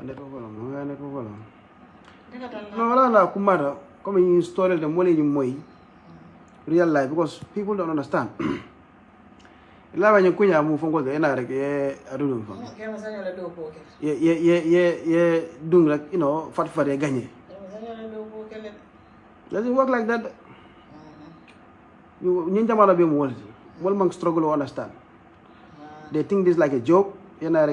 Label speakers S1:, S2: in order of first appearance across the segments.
S1: network no wala kumara come in story the money you moy real life because people don't understand la ba kunya mu fongo de na rek ye adulum fa ye dung like you know fat gagné doesn't work like that you jamala be mo wol mang struggle to understand they think this like a joke yena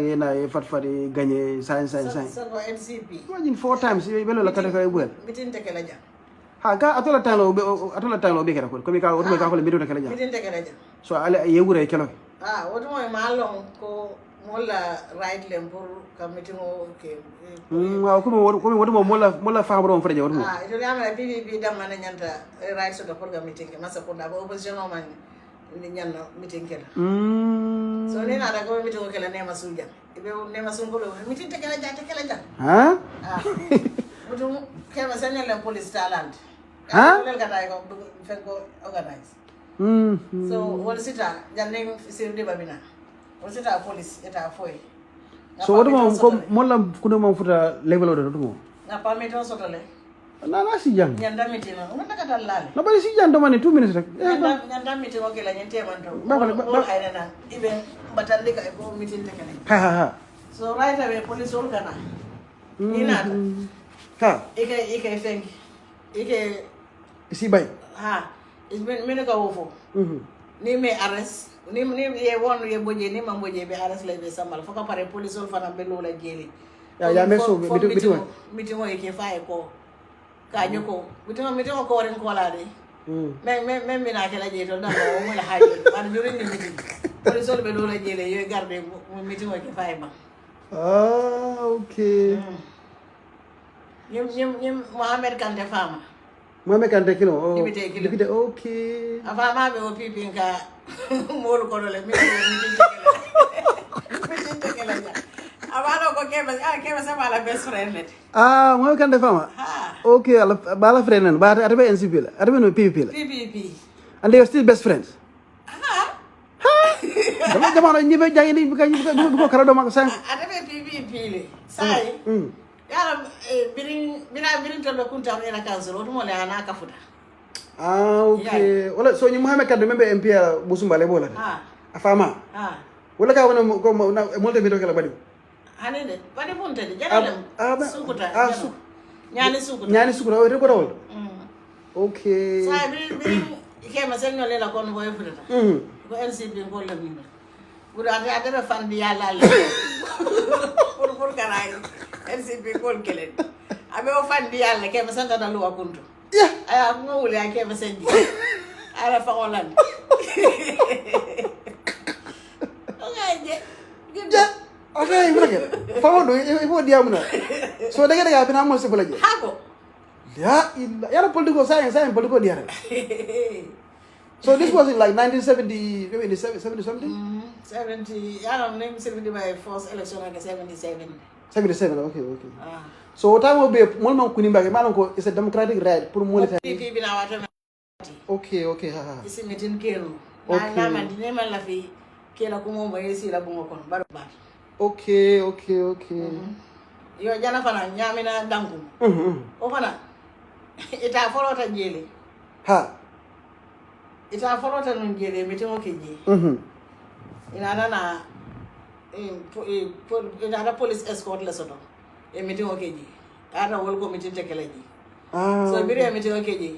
S1: fat gagné sign imagine 4 times belo la kada kay buel
S2: mitin tekela ja
S1: ha ga atola talo be kera ko mi ka o me ka ko le mitin tekela ja
S2: mitin tekela ja
S1: so ale ye wure kelo
S2: woto moy malong ko mola right lem pour ka mitin o ke
S1: waaw ko mola faabro on freje woto
S2: ito yamara PPP damana nyanta right so do pour ka mitin ke masa ko da opposition o man ni nyanno mitin ke so ni na da ko mitin ko kala nema suja ibe nema sun ko mitin tekela ja
S1: ha
S2: woto ke masanya le police talent
S1: ha
S2: lel ka dai ko feko organize so wala sita jande sirde babina wala sita police eta foy
S1: so woto ko molla kuno mo futa level odo to mo
S2: na pa meto sotole
S1: na si jang
S2: nyanda mitino ngata kata lale
S1: no bari si jang do mane 2 minutes rek
S2: nyanda mitino ke la nyente man to ba hayna na ibe batande ka ko mitin te kale
S1: ha
S2: so right away police ol kana ina
S1: ha
S2: ike fengi ike
S1: si bay
S2: ha min ka wofo ni me arrest ni ye won ye boje ni mam boje be arrest le be samal faka pare police ol fana be lola jeli
S1: ya meso
S2: mitin o ke faye ko ka nyoko mitin ko ren ko la de men mina ke la jeto na mo la haje man juri ni mitin police ol be lola jeli yo garde mitin o ke faye ba
S1: okay
S2: Nyem Mohamed Kante fama.
S1: Mohamed Kante kilo.
S2: Ibite
S1: okay.
S2: Afama be opipi nka molu ko dole mi tekela ja. Abano ko keba sama la best friend net.
S1: Mohamed Kante fama. Okay, bala friend nan. Ba atabe NCP la. Atabe no PPP la.
S2: PPP.
S1: And they are still best friends. Dama ñibe jangi ni bu ko kala do mak sang.
S2: Atabe PPP le. Sai. Yala birin to kunta ina council woto mo le ana ka futa
S1: okay wala so ni Mohamed Kante membe MP busumbale bola afama wala ka wona ko mo te bido kala badi
S2: hanede badi punte de janale sukuta nyani sukuta
S1: o ko rawol okay
S2: sa birin ke ma sen ngole la kon boy futa ko NCP ko la bi buda ata fan di yalla pour karay NCP kol kelen abe o fandi yalla ke masanta da luwa kuntu aya mo wuli ake masanji ala fa holland
S1: okay brake fa hondo ifo diamuna so daga bina mo se bolaje
S2: hako
S1: ya illa yara political science political diara so this was in like 1970 something
S2: 70 yara name 70 by first election like 77
S1: okay so what time will be more man kunimba ke malan ko is a democratic right pour molita
S2: PPP na wata
S1: okay
S2: isi metin kero na man dine man la fi kela ko mo yesi la bungo kon baro ba
S1: okay
S2: yo jana fana nyamina dangu o fana ita folota jele ita folota nun jele metin o keje ina nana ina police escort la soto e meeting okeji ana wol ko meeting tekelaji so bire meeting okeji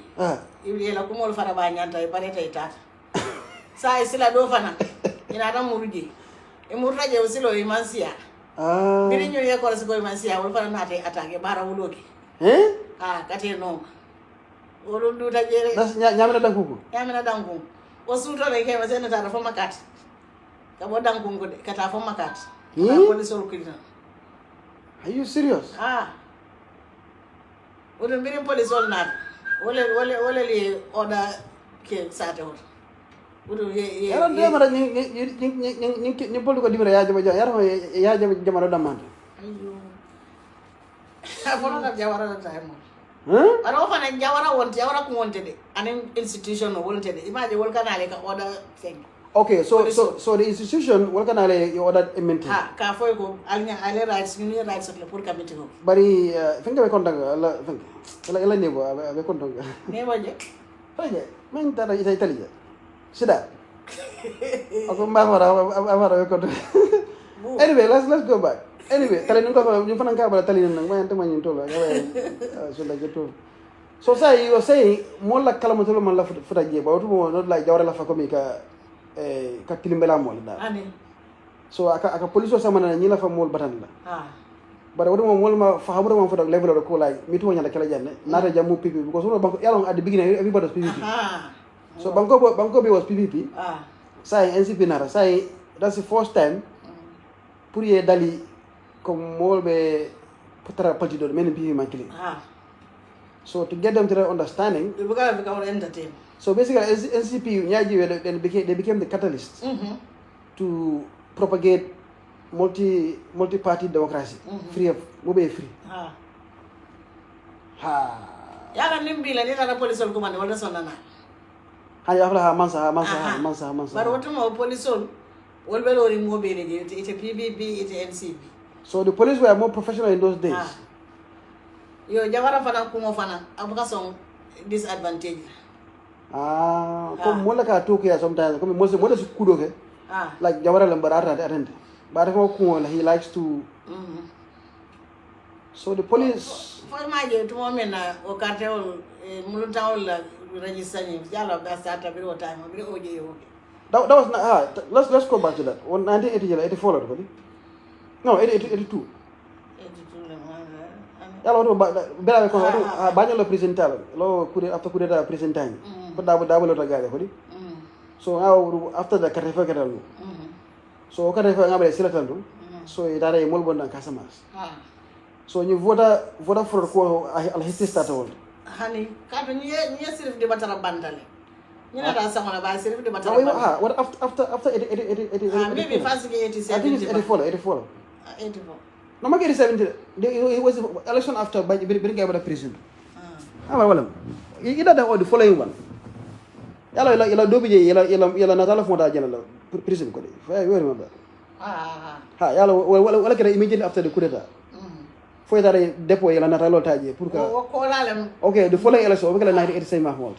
S2: ibi la ko mol fara ba nyanta e pareta ita sa isila do fana ina na muruje e murtaje usilo e mansia bire nyo ye ko ko mansia wol fara na te attaque bara wuloki kate no wol du ta jere
S1: nyamina dangu
S2: o suto le ke wasena ta fa makat ka bo dangu ngode kata fa makat police ol kidina.
S1: Are you serious?
S2: Wouldn't be police all night. Ole li order ke sate hot. Wudu ye.
S1: Yaron de mara ni polu ko dimira ya jama jama damande.
S2: Ayo. Afona jawara time.
S1: Aro
S2: fana jawara wonte jawara ko wonte de. An institution no wonte de. Imagine wol kanale ka order thing.
S1: Okay, so the institution what can I order maintain?
S2: Ka foy ko alnya ale rights ni rights la pour committee ko.
S1: Bari finga be konta la finga. Ela nebo be konta.
S2: Nebo je.
S1: Oye, men tara ita Italia. Sida. Ako mara be konta. Anyway, let's go back. Anyway, tali nung ko yung fanang ka bala tali nang man tama yung tolo. So like it. So say you were saying more like kalamatolo man la futa je ba otu not like jawara la fa komi ka kilimbela mol da.
S2: Ani.
S1: So aka police sama na nyila fa mol batan la. But what mol ma fa habro ma futa level of ko like mitu nyanda kala janne nata jamu PPP because banko yalong at the beginning everybody was PPP. So banko be was PPP. Say NCP nara say that's the first time pour ye dali comme mol be potara partido men PPP mankili. So to get them to their understanding,
S2: we gotta become entertain.
S1: So basically, NCP they became the catalyst to propagate multi-party democracy, free of mobile free.
S2: Yala nimbila ni tara police ol kumande wala sonana.
S1: Hanya afla mansa.
S2: But what mo police ol be lori mobile ni it PBB it NCP.
S1: So the police were more professional in those days.
S2: Yo jawara fana kumo fana abuka song disadvantage.
S1: Comme mola ka toke sometimes comme mo se kudo ke. Like jawara lambarata atende. But he likes to So the police
S2: for my to momena o cartel mulutawol la register ni jalo ga starta bi time bi oje yo.
S1: That was not let's go back to that. 1980 84 No, 82. Yalo to bela ko banyo lo presental lo after coup d'etat presentan ko dabo lo tagare ko di so after the karefa kadalo so karefa ngabale silatan do so idare mol bonda Casamance so ñu voda for ko al histista to
S2: hani kato ni sirif de batara bandale ni na da samana ba sirif de batara bandale
S1: what after
S2: maybe fast 87
S1: I think it's 84 No, I get 70. It was election after by bring the prison. Well, you know the following one. Yala dobi yala natala fonda jana prison ko. I remember. Yala wala kera immediately after the coup d'etat. Foi that depot yala natala taje pour ka. Okay, the following election we kala 1987 mahmud.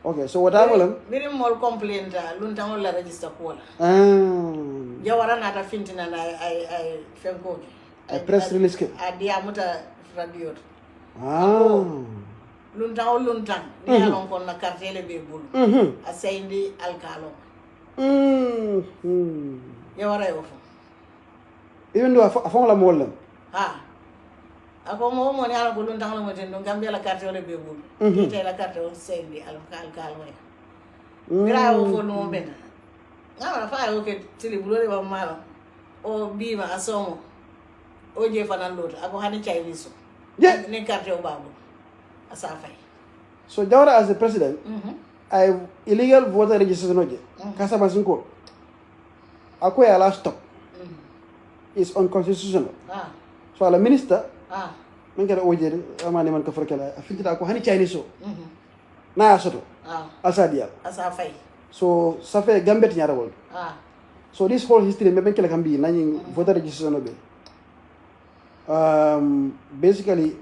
S1: Okay, so what I will
S2: very more complaint luntangol la register ko la. Jawara nata fintina na I fenko.
S1: A press release ke
S2: dia muta radio luntang ni alon kon na cartel be bulu a sayndi alkalo ya wara yo fo
S1: even though afon la molam
S2: ako mo ni ala ko luntang la mo ten do gambia la cartel be bulu te la cartel sayndi alkalo ya mira wo fo no ben ngara fa yo ke tili bulore ba mala o biba asomo oje fana lot ako hani Chinese ni carte o babu asafai
S1: so Jawara as the president I illegal voter registration oje Casamance ko ako ya last stop is unconstitutional so ala minister men kala oje amane man ka farkala afitita ako hani Chinese na asoto asadia
S2: asafai
S1: so ça fait gambet nyara wol so this whole history me ben kala kambi nani voter registration oje basically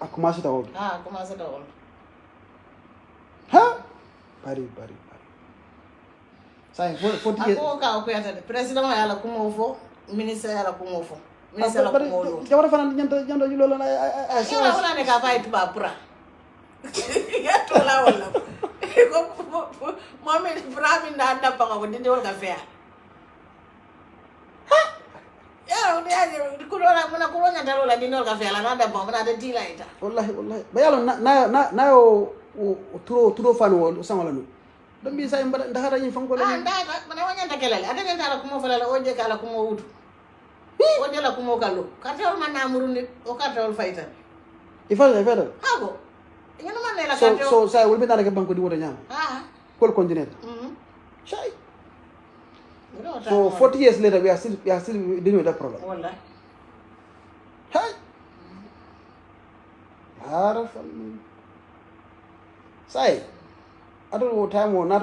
S1: aku masih tahu.
S2: Aku masih tahu.
S1: Bari. Saya 40 years.
S2: Aku kau kata presiden mana la kumofo, minister la kumofo. Minister la kumolo.
S1: Jawara fana nyanta julo la
S2: Jawara fana ne ka fight papura. Ya tola wala. Ko mami brami na anda pa ko dindi wala ka fair. Kuronya darola dino kafe ala nada bomba nada dila ita
S1: wallahi bayalo na yo turo fanu samala no dambi say mbada ndahara yin fanko la
S2: ndara mana wanya takelale adene ndara kumo falala oje kala kumo wudu oje la kumo kallo kartol man namuru nit o kartol fayta
S1: ifada
S2: hago ngena man la kartol
S1: so say wol be ndara ke banko di wota nyama kol continent shay so 40 years later we are still dealing with that problem.
S2: Wallahi.
S1: Hey. Say, I don't know what time or not.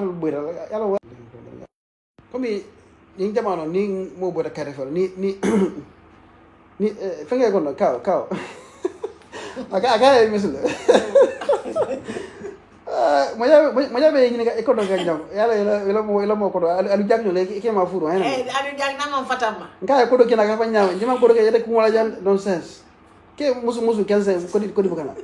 S1: comme ni jamano ni mo boda careful ni fenge gono kaw aga misul moja be ni ga ekono ga jam yala mo ko do alu jagno le ke ma furu hen
S2: alu jag na mon fatama
S1: nga ko do kina ga fanya jima ko do ke yede ko wala jan nonsense ke musu 15 ko di bukana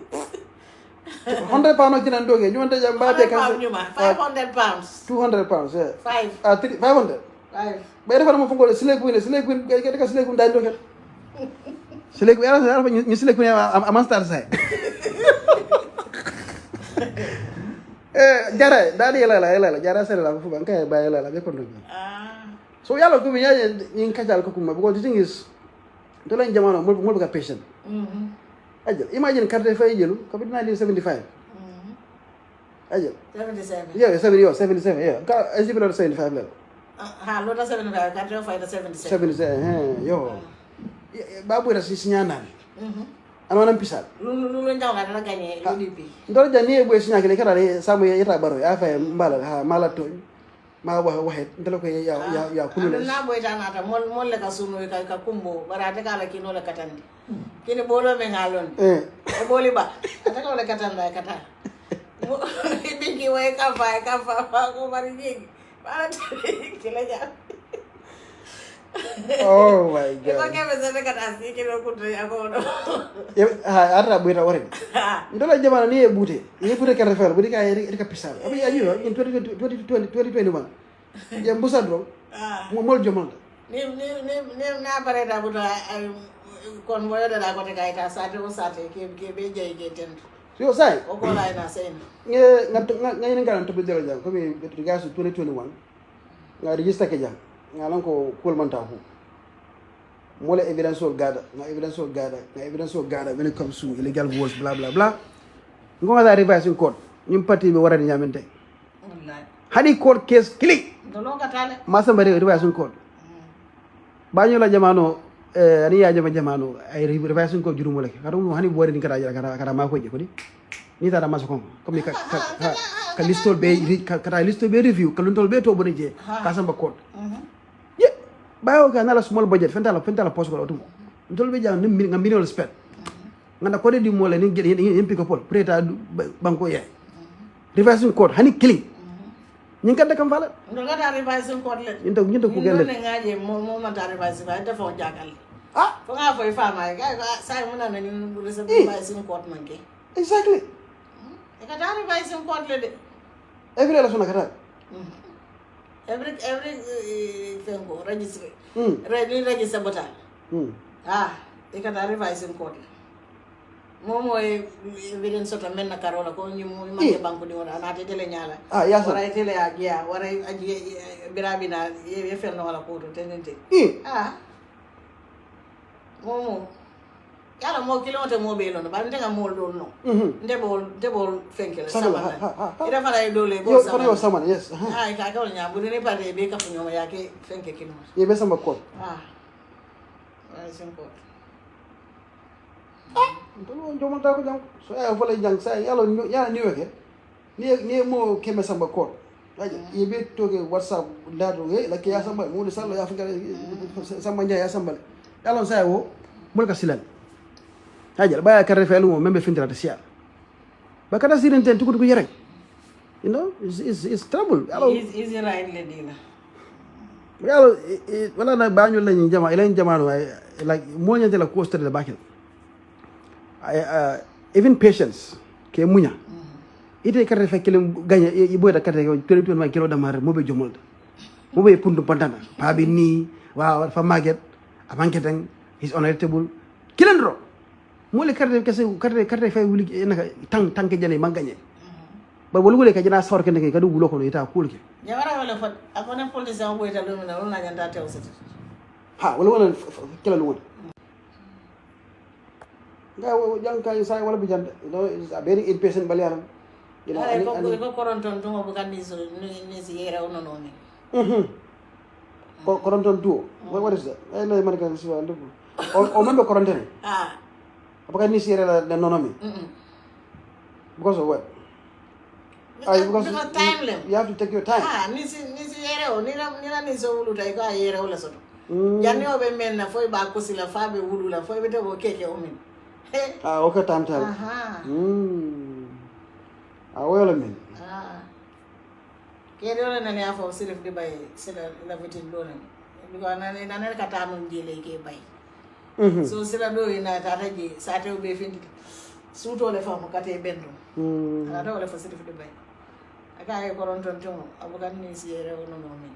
S1: 100 pounds kina ndoge ñu wonta jam ba be kan
S2: 500 pounds
S1: 200 pounds yeah
S2: 5
S1: 500 bay defal mo fongo sile ku ke ka sile ku nday ndoge sile ku yalla ñu sile ku am star say jara dadi la jara sele la fu ban kay baye la be ko ndoge so yalla ko mi yaje ñi kajal ko kuma because the thing is to lañ jamano mo ga patient ajal imagine carte fay jelu ko bi 1975 ajal
S2: 77
S1: yeah 77 yeah ka ajiblo 75 la
S2: ha lo da 75 carte fay da 77
S1: yo babu ra sinyana ana pisal
S2: lu ndaw na dana gagné UDP
S1: ndol jani e boy sinya kele kara samu yeta baro ya fay mbala ha mala to ma waxe ndelo ko ya kulule
S2: na boy tanata mol le ka sunu ka kumbo barate kala kino le katandi kini bolo me ngalon e boli ba ataka le katanda kata bingi way ka fa ko bari ngi barate kila ja
S1: oh my god
S2: ko ke bezene kata si kino ko to ya ko
S1: ha ara buita wore ndola jamana ni e bute ka refer budi ka ka pisal abi ayu in 2021 ya mbusa do mo mol jomal
S2: ni na pare da buta kon moyo da ko te kay ta sate ke be jey ke ten
S1: yo sai
S2: o ko lay na sen
S1: nga ni ngaran to be delo jam ko mi regards 2021 nga register ke jam ngalan ko kul man ta fu mola evidence of gada when it comes to illegal wars blah blah blah ngo ga revising code ñim parti bi warani ñamante wallahi hani court case click
S2: do lo gatale
S1: masa mbare revising code bañu la jamano ani ya jamano ay revising code jurumo lek kadu hani bo wari ni kara ma ko je ko ni tara maso ko comme ka listol be review ka luntol be to boni je ka samba code bayo ka nala small budget fenta la post ko otum ndol be jang nga minol spend nganda ko de di mo le ni yimpi ko pol preta banko ye revising code hani clean ñi kadda kam fala
S2: ndol ga revising code le
S1: ñinto ko gelle
S2: ne ngaje mo man ta revising ba defo jagal fo nga foy fama ga say mo na ni revising code manke
S1: exactly
S2: e ka ta revising code le de
S1: every relation kata
S2: every thing register register bota e ka ta revising code momo evidence sota men na karola ko ni mo ma banko di wona na te tele nyala wara tele agia wara agia birabina ye ferno wala ko to tenente momo yala mo kilometer mo be non ba ndenga mo do no ndebol fenkele sama ida fala e dole bo sama
S1: yo sama yes
S2: ay ka ka nya bu ne pa de be ka fu nyoma yake fenke kino
S1: ye be sama ko
S2: ay sen ko
S1: ndolo jomal ta ko jang so ay fala jang say yalla ni weke ni mo keme sama ko aja ye be toge whatsapp ndado la ke ya samba mo le sallo ya fengale samba nya ya samba yalla say wo mo ka silal hajar baya karre felu mo membe findira de sia ba kada sirin ten tukudu yere you know is trouble
S2: is right ledina
S1: yalo wala na bañu lañu jama ila jamano like mo ñante la coaster de bakil even patience ke munya ite karre fekele gagné i boyda karre ko tole ma kilo damar mo be jomol mo be pundu pantana pa bi ni wa fa maget amanke tan is honorable kilendro mo le karre kesse karre fay wuli naka tanke jane mangagné ba wol wule ka jina sor ke ne ka du wulo ko ita kulke
S2: jawara wala fat akone politicien boyta lu na wala nyanta tew set
S1: ha wala kila lu nga jang kay say wala bi jand you know is a very impatient baliaram you know
S2: ani ko koronton to mo kan ni si yera ono no ni
S1: koronton to what is that ay lay man kan si wala o membe koronton apakah ni si yera la nonomi because of what
S2: because time lem.
S1: You have to take your time.
S2: Nisi yereo nina niso wuluta iko yereo la soto. Janni obe menna foi ba kusila fabe wulula foi bete bo keke omin.
S1: Okay, time. Well men.
S2: Kere ona nani afo Sidiqi bay sila la vitin dona. Because nana kata mun jele ke bay. So sila do ina tataji sate obe findi. Suto le famu kate bendo. Ana wala fa Sidiqi bay. Aka koron tonton abukan ni siere wono nomi.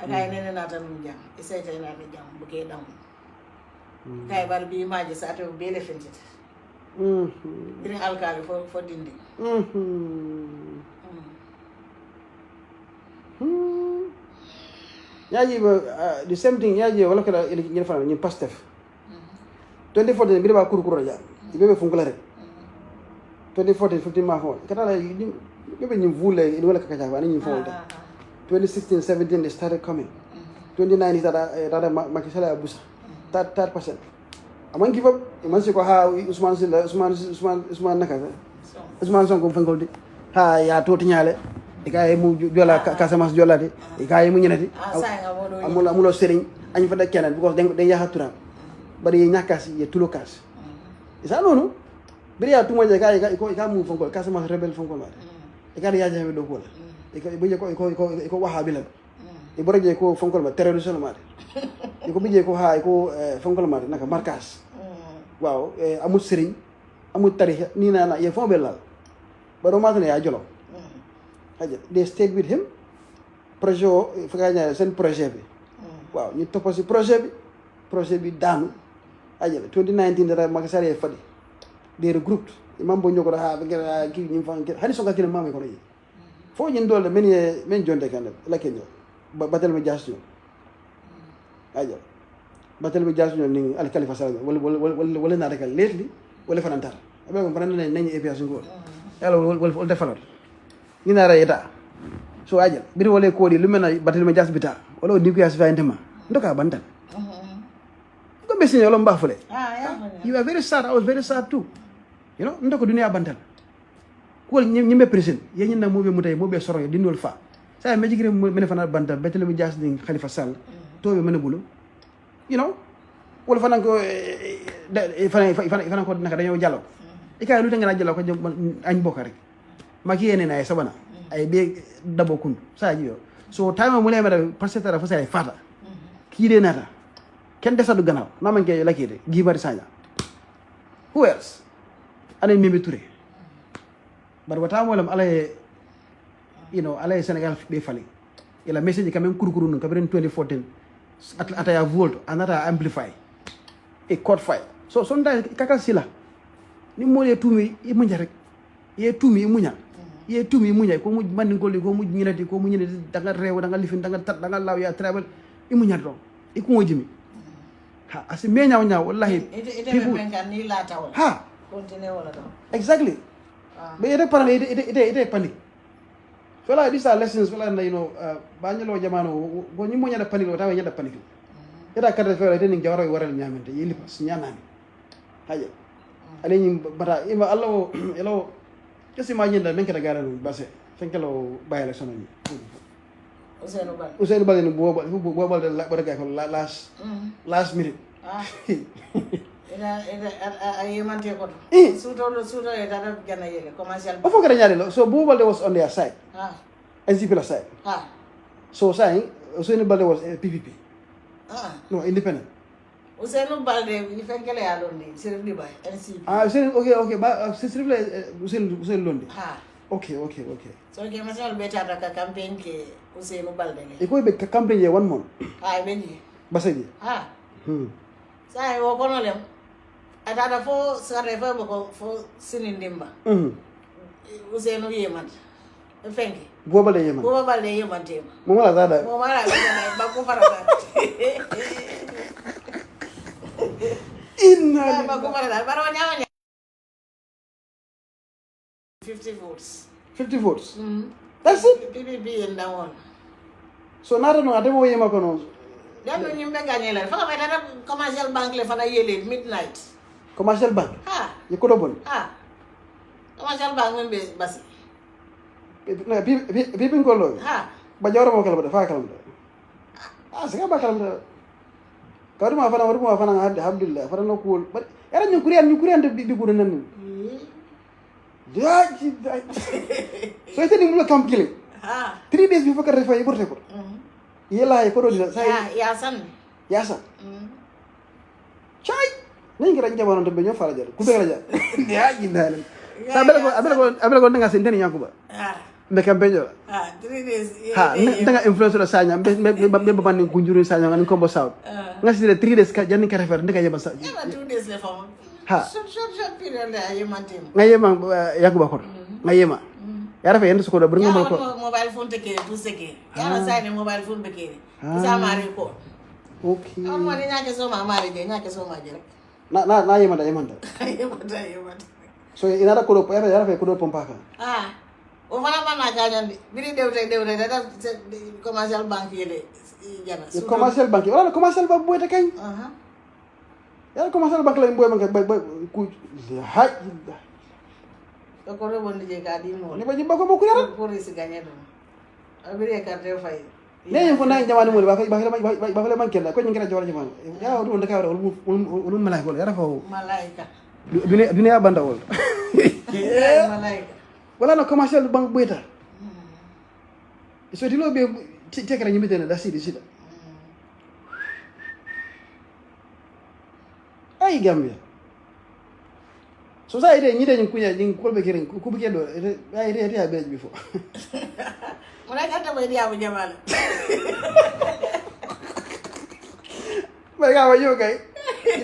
S2: Aka nene na tan jam. Isete na jam buke dam. Kay bar bi maji sate obe le findi. Diri alkali fo dindi.
S1: Yaji the same thing yaji wala kala ni fana ni pastef 2014 bi ba kurukuro ja ibe funkulare 2014 15 ma fo kata la ibe ni vule ni wala kaka ba ni fo 2016 17 they started coming 29 is that makisala abusa 3%. Among give up iman se ko ha Usman naka Usman son ko fangol di ha ya to tinyale ikaye mu jola Casamance jolade ikaye mu ñenati amulo serigne añ fa da kenen because den ya hatura bari ñakas ye tulokas isa nonu bari ya tumo je kay ko mu fonkol Casamance rebel fonkol ma ikari ya jame do ko la ikay ko wahabi la e boroje ko fonkol ma terroriste ma ko bije ko ha ko fonkol ma naka markas waaw amul serigne amul tarikh ni na ye fon belal baro ma ya jolo they stayed with him projet sen projet bi waaw ñu topp si projet bi daanu ajale 2019 dara makasare fadi they regrouped imam bo ñoko ha ki ñu fa hani so ngakina mame ko yi fo ñu dole men jonde kan la kenyo batel mi jassu ajale batel mi jassu ni al khalifa sallallahu wala na rek lately wala fanantar abe ko fanana nañ epiation ko yalla wala defalot ni na rayeta so ajal biri wala ko di lumena batel ma jas bita wala di ko yasfa ndema ndoka bantal ko besin yolo mbafule you are very sad. I was very sad too, you know. Ndoko dunia bantal ko ñimbe president ye ñina mo be mutay mo be soro di nol fa sa me jigire mo mene fana bantal batel ma jas ni khalifa sall to be mene bulu, you know. Wala fana ko fana ko naka dañu jallo ikay lu tanga jallo ko añ bokka rek maki yene na sabana ay be dabo kun sa jiyo so time mo le mara passetara fa say fata ki de nata ken desadu gannaaw na man ke lakide gibari sanya who else ane Mimi Touré bar wata mo lam alay you know alay Senegal be fali ila message quand même kurukuru no kabren 2014 ataya volt anata amplify e code file so sonda kaka sila ni mo le tumi e munya rek ye tumi munya ye tumi munya ko mu man ngol ko mu ñinati ko mu ñinati da nga rew da nga lifin da nga tat da nga law ya travel e munya do e ko jimi ha asi me ñaw ñaw wallahi
S2: people ni la tawol
S1: ha
S2: continue wala do
S1: exactly be ite parane ite panic so la these are lessons wala you know bañalo jamano go ñi munya da panic lo taw ñada panic ita kadda fere ite ni jawro waral ñamante yeli pas ñanani haje ale ñi bata ima Allah elo kesi ma ñinda men kala garan basse fenkelo bayala sono ni Ousseynou Bal ni bo de la baraka ko last minute
S2: ina ay mante ko suto e dara gana yele commercial
S1: o fo gara ñaari lo so bo Balde was on their side NCP la side so saying Ousseynou Balde was PPP no independent
S2: Ousseynou Balde ni fenkele ya londi Sidiqi bay NCP
S1: okay ba Sidiqi Ousseynou londi okay
S2: so ke masal beta ta campaign ke Ousseynou Balde
S1: e ko be campaign ye one month
S2: benji
S1: basadi
S2: sai wo kono lem atata fo sare fa ko fo sinindimba Ousseynou yemat fenke
S1: Bo Balde yemat tema mo mala dada
S2: ba ko farata
S1: inna
S2: ba ko farata baro nyaawanya 50 votes
S1: that's it
S2: PPP and that one
S1: so nada no ademo yema kono
S2: dan ñu be gagner la fa may dara commercial bank le fa na yele midnight
S1: commercial bank ye ko do bon
S2: commercial bank membe basi
S1: pipin kollo
S2: ha
S1: ba jawra mo kala fa kala saka ba kala kawri ma fana alhamdulillah fana no cool era ñu kurian de bi guru nan daji so ite ni mu kam kile 3 days before ka refa yiborte ko yela ay ko do dina
S2: ya san
S1: chay ni ngi ran jamono to be ñoo fala jar ku be la jar ya ginal sa abel ko nga sen tani yankuba me kampeño
S2: 3 days
S1: ha nga influencer sanya be babani kunjuru sanya ngani kombo saw nga sile 3 days ka janni ka refer ndeka yeba sa
S2: 2 days le fam
S1: ha
S2: short period la yemantim
S1: nga yema yankuba ko nga yema ya rafa yende ko do bur nga mo ko
S2: mobile phone take tout ce qui ya sa ni mobile phone be kere sa mari ko
S1: okay
S2: mo ni nyake so ma mari je nyake so ma je rek
S1: na yema da so inara ko do ya rafa ko do pompaka
S2: o fana mana gañande biri dewte dada commercial banque yele jana
S1: commercial banque wala commercial banque boyta kañ ya commercial banque lay boy man ku hay
S2: ko rebon je ka di mo
S1: ni ba jibba ko boku yara
S2: pour isi gagner do abiri carte fay
S1: ne ko na jamani mo ba fa man kenda ko ngira jawara jamani ya do ndaka wala wala malaika wala yara fa
S2: malaika
S1: dunia banda wala
S2: malaika
S1: wala no commercial bank boyta so dilo be tekra nyimite na dasidi sida ay gambia so sa ide nyide nyin kunya nyin kolbe keren ku buke do ay ide ya be before
S2: mona kata be dia bu jamal
S1: ba ga wa yo kay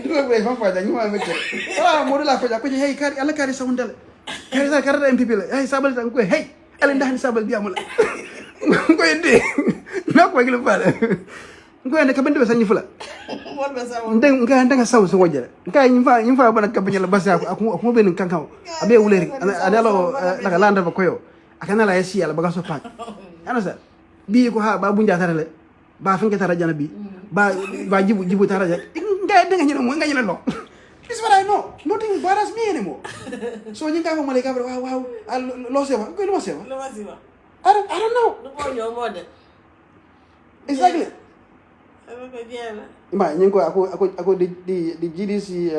S1: dilo be fa fa da nyuma be kere wala mo la fa ja ko hey kari alla kari sawundal kari sa karata MPP la hey sabal tan ko hey ala ndahni sabal biamula ko ende nakko gilo fala ko ende kabende be sanyi fula
S2: wolbe sawo
S1: ndanga saw so wajere kay nyimfa bana kabanya la basa aku be nin kankaw abe wuleri adalo daga landa ba koyo akana la yesi ala baga so pak ana sa bi ko ha ba bunja tarale ba finke tarajana bi ba jibu taraja nga nyina no this is what I know. Nothing bothers me anymore. So you can't make up. Wow, lost it. Go lost it. I don't know. Exactly. Ma, aku di GDC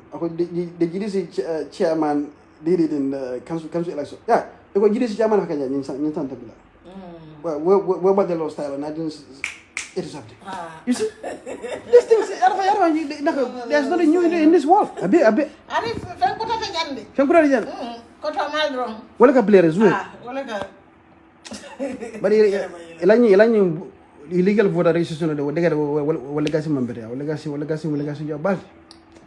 S1: aku di GDC chairman did it in the council election. Yeah, aku GDC chairman akan jadi nyintan tabila. We about the law style and I didn't. It is something. You see, these things. There's nothing new in this world. Abi. Ari,
S2: fengkota tajande.
S1: Fengkota tajande.
S2: Kota maldron.
S1: Wala ka players we.
S2: Wala ka.
S1: Bari elani illegal voter registration de wadega wala gasi mambere. Wala gasi jabal.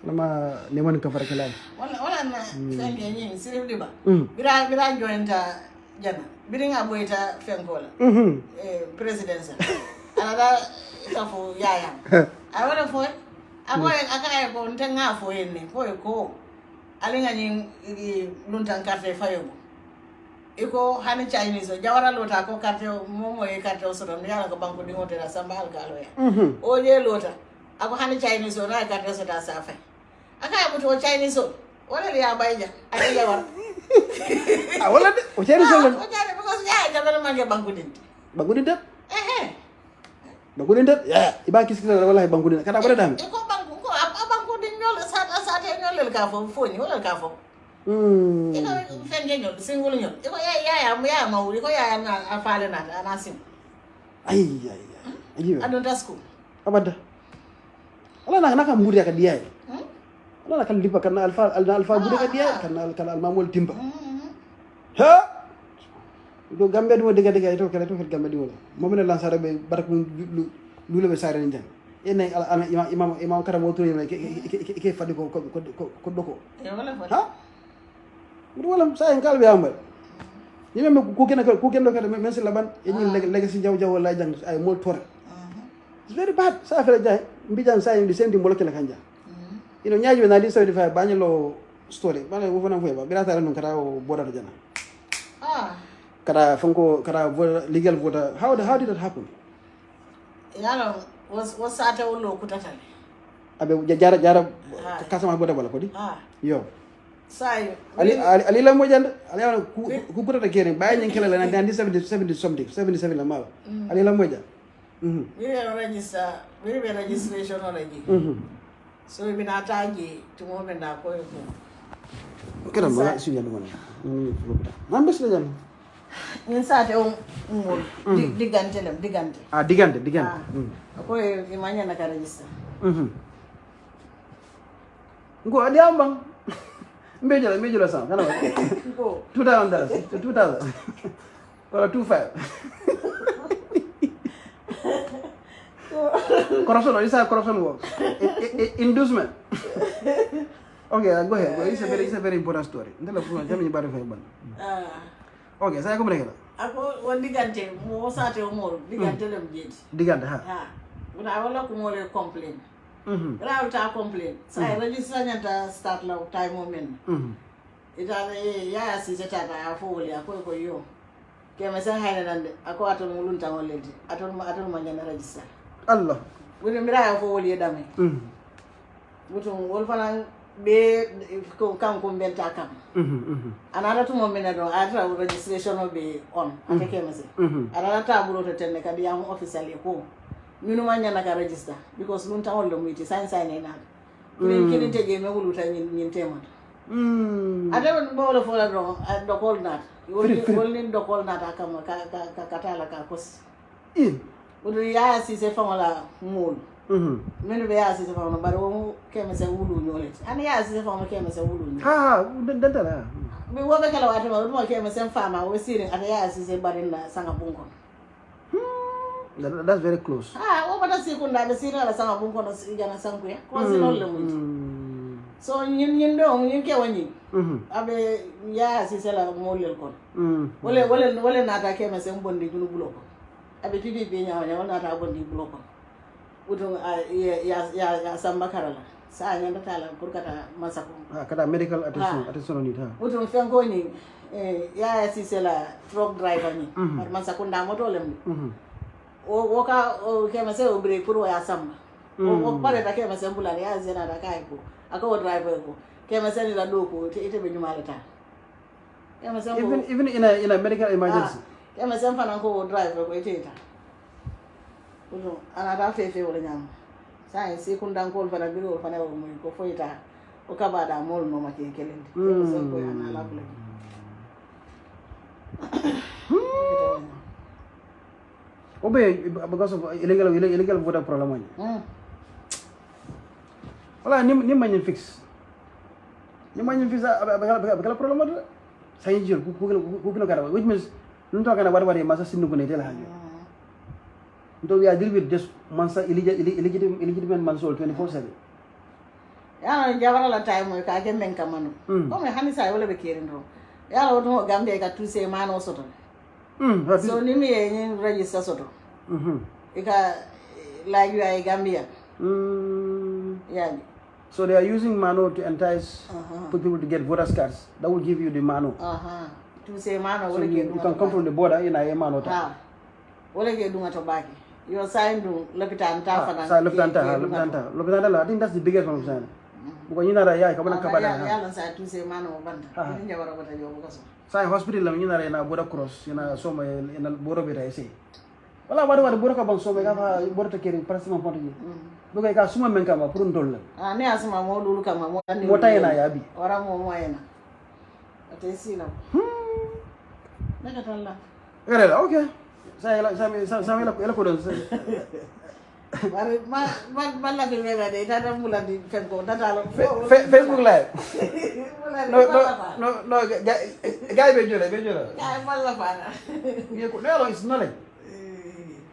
S1: Lama neman ka farakala.
S2: Wala na fenge nyi 𝒕𝒉𝒊𝒏. Bira jointa jana. Biringa boyta fengola. Presidential. Another for yaya. I want to for I go ntenga for ene ko alinga nyin luntan carte fayo iko hani Chinese jawara lota ko carte momo e carte so don yala ko banko dingo tera sambal galo ya o je lota ako hani Chinese na carte so ta safa aka buto Chinese wala ya bayja aka jawar
S1: wala o Chinese
S2: o jare because ya jabal mangi banko din
S1: Bangkudin dat ya iba kiskila wallahi bangkudin kada bare dam
S2: ko bangkudin nyol sata nyol ka fo foni wala ka fo iko fenge nyol singul nyol iko ya mawuri ko ya na afale na anasim
S1: ay
S2: adon tasku
S1: abada ala naka mburi ka diay ala kan lipa kan alfa buri ka diay kan almamol timba ha do gambe do dega to kala to gambe do mo mena lansara be barak lu be sare njan ene ana imam karam woto yema ke fadi ko doko ha wala sa en kalbe amal yima me ku ken do kada men se laban eni legacy jaw wala jang ay mo tore it's very bad sa affaire jay mbijan sa en di sendi mbolo kala kanja nyaaji na di so di fa banyalo story bana wo fana fo ba grata non kada o boda jana kada funko kada legal voter how did that happen
S2: yalo was sata ulo kutatale
S1: abe jara kasama boda bala ko di yo
S2: Sai.
S1: Ali la mojand ali wana ku kutata kene baye nyen kala na 70 something 77 la mala ali la moja
S2: we register we registration already so we been ataji tumo benda ko ko
S1: kera ma su yalla wona man bes la jam
S2: ñun saate o ngol digante
S1: digante
S2: ko e manya na ka register
S1: ngo adi ambang Mbejala sang kana ko $2,000 or 25 corruption is a corruption work inducement okay go ahead it's a very important story ndela fu jami bari fay ban okay saya ko brekela
S2: ako won digante mo saate o mol digante lem jeeti
S1: digante ha
S2: wona wala ko mo le complain Raw ta complain. Sai register nyanta start la time moment. Ita ya si zeta ta afoli ako yo. Kema san hayna nande ako aton mulun tan woledi. Aton ma nyana register.
S1: Allah.
S2: Woni mira afoli dame. Butum wol fana be ko kan ko benta kam. Anara to mo mena do atra registration be on. Ate kema se. Anara ta bulo to tenne kadi yam official ko. Minu manya na ka register because nun tawol lo muti sign na kini teje me wuluta nyin tema ade bo lo fola do kol nat wol do kol nat akama ka katala ka kos wudu ya si se famala mul minu be ya si se famala bari wo keme se wulu nyole ani ya si se famala keme se wulu
S1: ha dantala
S2: be wo be kala wata ma keme se fama wo sirin ade ya si se bari na sanga bunko
S1: that's very close
S2: wo bata sikunda be sira la sanga bunko no jana sanku ya ko sino le muti so nyin do nyin ke wani abe ya si sela molel kon wole nata ke ma sem bondi junu bulo ko abe tidi be nyaa nyaa nata bondi bulo ko utung ya samba karala sa nyanda tala pour kata masako
S1: kata medical attention ni ta
S2: utung fenko ni ya si sela truck driver ni masako nda moto lem o ka o ke ma se o break pour ya samba o pare ta ke ma sem bulani ya zena da kai ko ako driver ko ke ma se ni la do ko ite be nyumala ta ke ma se
S1: even in a medical emergency
S2: ke ma se fana ko driver ko ite ta uno ana da fefe wala nyam sai si kun dan ko fana biro fana o mo ko foita o ka ba da mol no ma ke kelende ke ma se ko ana la bula
S1: Obe because of illegal voter problem wala ni manyen fix abagala problem ada saya jur ku kena kara which means nunto kana barbare masa sinu ko ne tel hanyo nto we are deal with just mansa illegitimate mansol 24/7
S2: ya jawara la time ka ke men kamano ko me hani sai wala be kerendo ya la woto gambe ka tuse mano soto so ni mi en register soto ika like you are Gambia yeah.
S1: So they are using mano to entice people to get voters cards. That will give you the mano.
S2: To say mano,
S1: so you can come from the border in a mano.
S2: What are you doing at back? You're signed to Lopitanta.
S1: I think that's the biggest one. Because you know that I come on
S2: Kabada. To say mano,
S1: sign hospital, you know, in a border cross, in a somewhere in a border, I say. Well, I want to work about so many border carrying personal point. Look, I got some men come up from Dolan.
S2: I never saw my model come up.
S1: What I and I be.
S2: Or I'm more wine. But I see now.
S1: Okay. Say, some eloquence. Facebook Live. No, guy, it's nothing.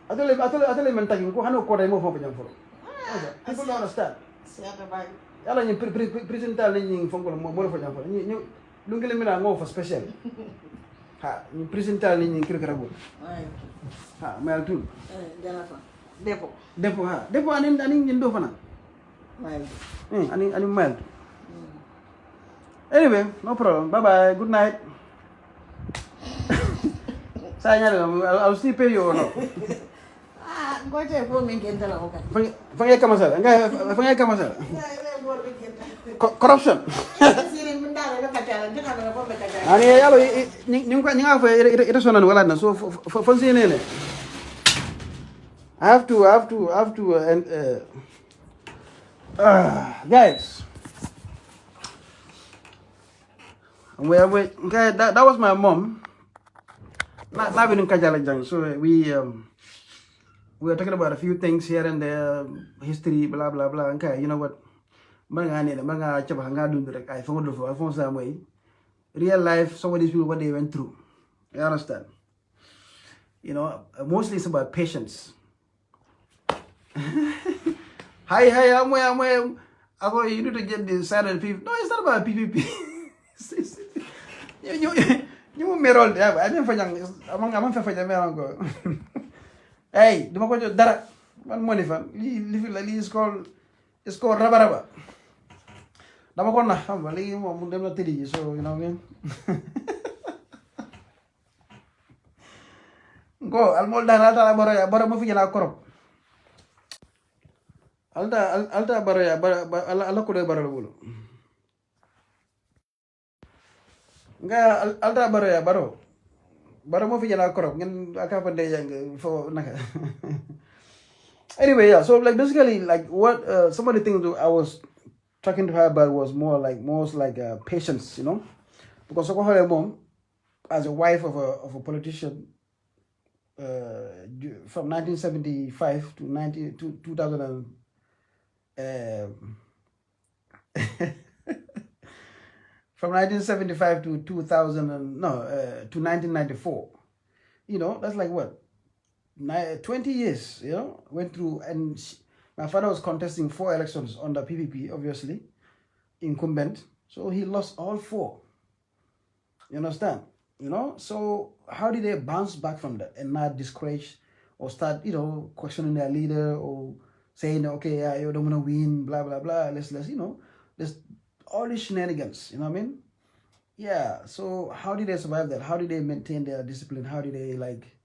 S1: I tell him, I'm taking Hano for example. People don't understand. Yala ni presental ni fongol mo for example. Ni lungile mina ngo for special. Ha, ni presental ni kirkarabu. Ha, mal tu.
S2: Janafa.
S1: Depo ha. Depo anin nyindo fana.
S2: Mild.
S1: Anin mild. Anyway, no problem. Bye bye. Good night. I'll still pay you or not. Fanya kama sala. Fanya kama sala. Corruption. Ani yalo nyinga fa ita sonan wala na so fansi ne. I have to and guys. Okay, that was my mom. Not in Kajalajang. So we were talking about a few things here and there, history, blah blah blah. Okay, you know what? I found some way. Real life, some of these people what they went through. You understand? You know, mostly it's about patience. Hi, I'm where you need to get the silent people. No, it's not about PPP. You may roll there. I didn't find among go. Hey, the Mako Dara, one money fan. It's called Rubber. Damakona, I'm a little so you know what I mean. Go, I'll mold that Alta Mufina Corp. Alta Baraya, Alakude Barabulu. Alta Baraya, Baro. Baramofina Corp, and a couple of days for Naka. Anyway, yeah, so like basically, like what some of the things I was talking to her about was more like patience, you know, because her mom, as a wife of a politician, from 1975 to 2000 from 1975 to 2000 to 1994, you know, that's like what 20 years, you know, went through, and my father was contesting 4 elections under PPP, obviously, incumbent. So he lost all 4. You understand? You know, so how did they bounce back from that and not discourage or start, you know, questioning their leader or saying, okay, yeah, you don't want to win, blah, blah, blah, let's, you know, there's all these shenanigans, you know what I mean? Yeah, so how did they survive that? How did they maintain their discipline? How did they, like,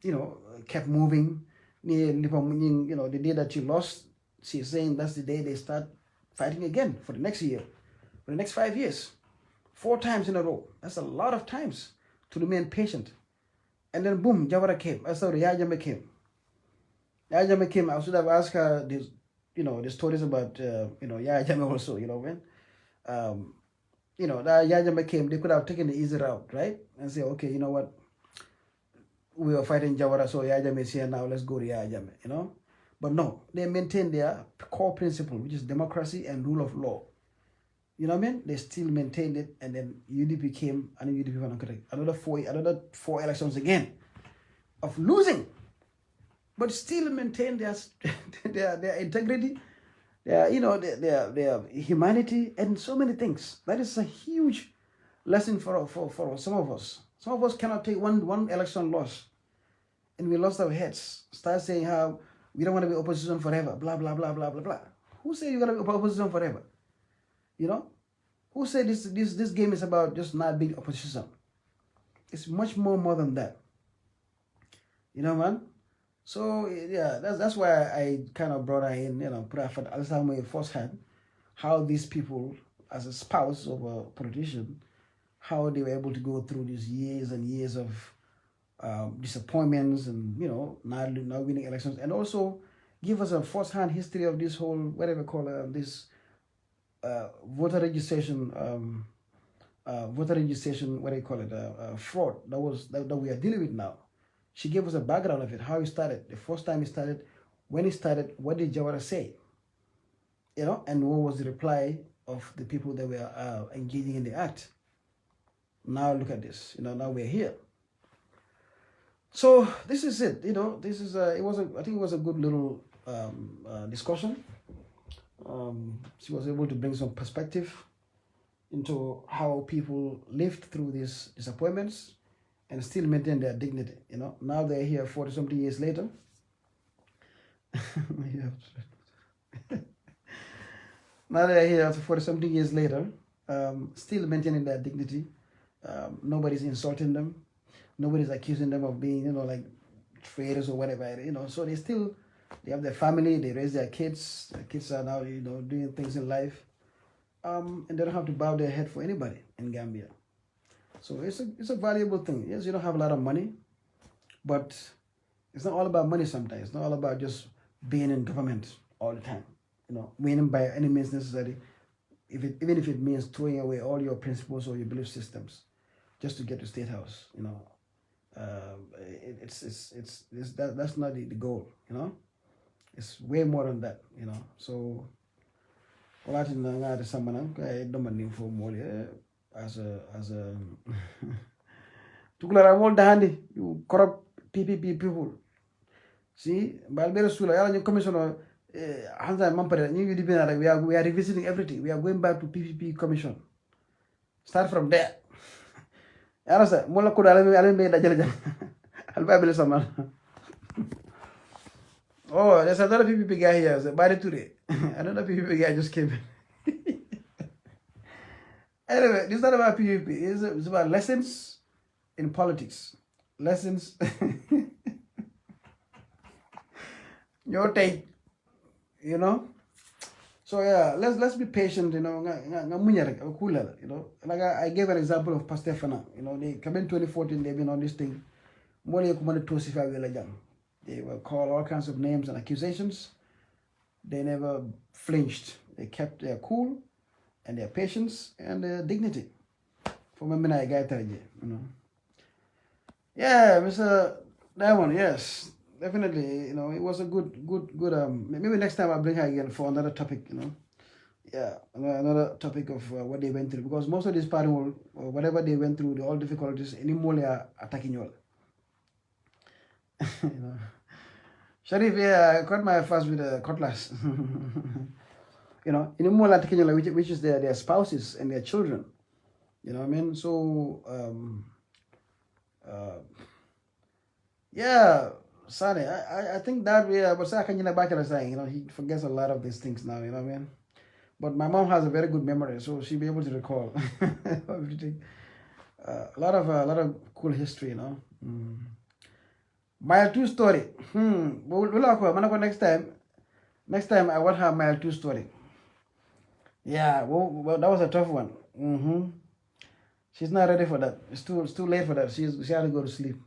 S1: you know, kept moving? You know, the day that you lost, she's saying that's the day they start fighting again for the next year, for the next 5 years, 4 times in a row. That's a lot of times to remain patient. And then boom, Jawara came. I saw Jammeh came. Jammeh came. I should have asked her this, you know, the stories about you know, Jammeh also, you know, when you know, that Jammeh came, they could have taken the easy route, right? And say, okay, you know what? We were fighting Jawara, so Jammeh is here now, let's go to Jammeh, you know? But no, they maintain their core principle, which is democracy and rule of law. You know what I mean? They still maintained it, and then UDP came, and UDP went another four elections again of losing, but still maintain their their integrity, their, you know, their humanity, and so many things. That is a huge lesson for some of us. Some of us cannot take one election loss, and we lost our heads. Start saying how we don't want to be opposition forever, blah, blah, blah, blah, blah, blah. Who said you're going to be opposition forever? You know? Who said this game is about just not being opposition? It's much more than that. You know, man? So, yeah, that's why I kind of brought her in, you know, put her for Alzheimer's firsthand, how these people, as a spouse of a politician, how they were able to go through these years and years of disappointments and, you know, not winning elections, and also give us a first-hand history of this whole, whatever call this voter registration, what do you call it, fraud that we are dealing with now. She gave us a background of it, how it started, the first time it started, when it started, what did Jawara say, you know, and what was the reply of the people that were engaging in the act. Now look at this, you know, now we're here. So this is it, you know, this is I think it was a good little discussion. She was able to bring some perspective into how people lived through these disappointments and still maintain their dignity, you know. Now they're here 40-something years later. Now they're here 40-something years later, still maintaining their dignity. Nobody's insulting them. Nobody's accusing them of being, you know, like traitors or whatever, you know. So they have their family, they raise their kids. Their kids are now, you know, doing things in life. and they don't have to bow their head for anybody in Gambia. So it's a valuable thing. Yes, you don't have a lot of money, but it's not all about money sometimes. It's not all about just being in government all the time. Winning by any means necessary, even if it means throwing away all your principles or your belief systems just to get to State House. That's not the goal. It's way more than that. So I as a Tukula Ramol Dahandi, you corrupt PPP people. See, Balbera Sula, Yalan Commissioner Hansa Mampere, we are revisiting everything. We are going back to PPP Commission. Start from there. Arasa, Mola could Alan made a judge. I'll someone. Oh, there's another PPP guy here. Body today. Another PPP guy just came in. Anyway, this is not about PPP. It's about lessons in politics. Lessons. Your take. So yeah, let's be patient. Like I gave an example of Pastor Fana. They come in 2014. They've been on this thing. They were called all kinds of names and accusations. They never flinched. They kept their cool and their patience and their dignity. For me, I got Yeah, Mr. Diamond, yes, definitely. It was a good. Maybe next time I'll bring her again for another topic. Yeah, another topic of what they went through, because most of this party, or whatever they went through, all difficulties, anymore they are attacking you all. Sharif, yeah, I caught my first with a cutlass. Anymore attacking you, which is their spouses and their children. You know what I mean? So, yeah, sorry. I think that way, but saying, he forgets a lot of these things now. You know what I mean? But my mom has a very good memory, so she'll be able to recall everything. A lot of cool history, Mile 2 story. We'll next time I want her Mile 2 story. Yeah, well, that was a tough one. She's not ready for that. It's too late for that. She had to go to sleep.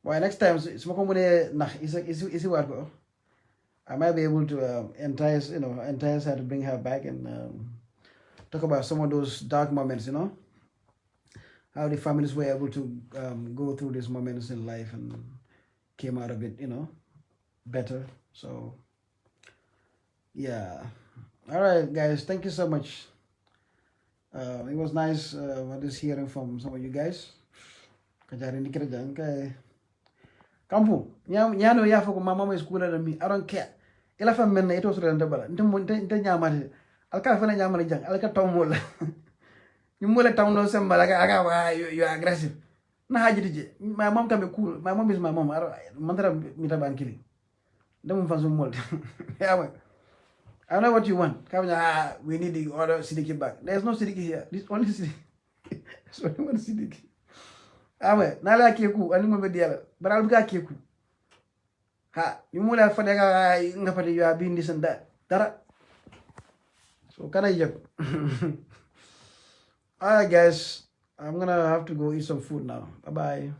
S1: Well, next time, I might be able to entice her to bring her back and talk about some of those dark moments, how the families were able to go through these moments in life and came out of it, better. So, yeah. All right, guys. Thank you so much. It was nice just hearing from some of you guys. Kampu, nyano ya foko mama is cooler than me. I don't care. Ila fa men ito so renda bala. Nte nyamati. Alka fa na nyamani jang. Alka tomol. Nyumule tawno semba aga you are aggressive. Na haji dije. My mom can be cool. My mom is my mom. Mantara mita ban killing. Don't fancy mold. Yeah, I know what you want. We need the other Sidiqi back. There's no Sidiqi here. This only Sidiqi. There's only one Sidiqi. Nala keku, ani mo bediala. But I'll ga keku. Ha, you mula fadega ngapati you are being this and that. Dara. So can I yep? Alright guys, I'm gonna have to go eat some food now. Bye bye.